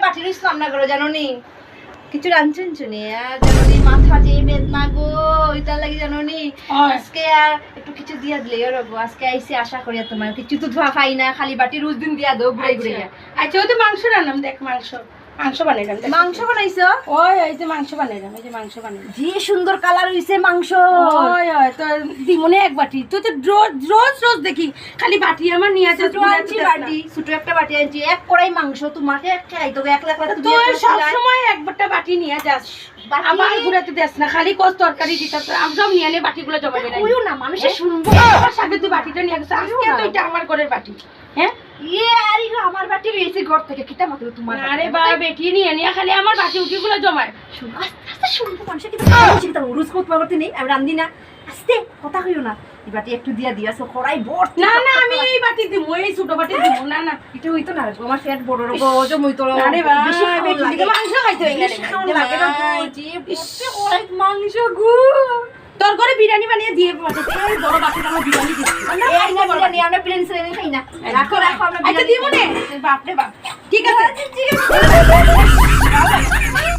বাটি ইসলাম না করো জানো নি কিছু রাঁধছেন শুনি আর জানো নি মাথা যে বেদনা গো ওইটার লাগি জানো নি আজকে আর একটু কিছু দিয়া দিলে রবো আজকে আইসি আশা করি তোমার কিছু তো ধোয়া খাই না খালি বাটি রোজ দিন দিয়া দাও ঘুরে ঘুরে আচ্ছা ওই তো মাংস রান্নাম দেখ মাংস বানাইলাম মাংস বানাইছো ওই এই যে মাংস বানাইলাম এই যে মাংস বানাইলাম যে সুন্দর কালার হইছে মাংস ওই তো দিমনে এক বাটি তুই তো রোজ রোজ রোজ দেখি খালি বাটি আমার নিয়ে আসে বাটি ছোট একটা বাটি আনছি এক কড়াই মাংস তোমাকে খাই তো এক লাখ তুই সব সময় একটা বাটি নিয়ে যাস আবার ঘুরাতে দেস না খালি কষ্ট তরকারি দিতে আমি সব নিয়ে নিয়ে বাটিগুলো জমাবে না ওইও না মানুষে শুনবো আমার সাথে তুই বাটিটা নিয়ে গেছিস আজকে তো এটা আমার ঘরের বাটি হ্যাঁ আরে আমার বাটি রয়েছে ঘর থেকে কিটা মাত্র তোমার আরে বাবা বেটি নিয়ে নিয়ে খালি আমার বাটি উঠিগুলো জমায় আস্তে শুনবো মানুষে কিন্তু চিন্তা রোজ করতে নেই আমি রান্ধি না আস্তে কথা কইও না এই বাটি একটু দিয়া দিয়াছো কড়াই বড় না না আমি এই বাটি দিব এই ছোট বাটি দিব না না এটা হইতো না আমার পেট বড় রকম ওজন হইতো আরে বাবা বেটি দিকে মাংস খাইতে হই লাগে না যে বসে কড়াই মাংস গো তোর ঘরে বিরিয়ানি বানিয়ে দিয়ে পাঠাতে এই বড় বাটিটা আমার বিরিয়ানি দিচ্ছি এই না বিরিয়ানি আমরা প্রিন্স রেনে খাই না রাখো আমরা আচ্ছা দিব না বাপ রে বাপ ঠিক আছে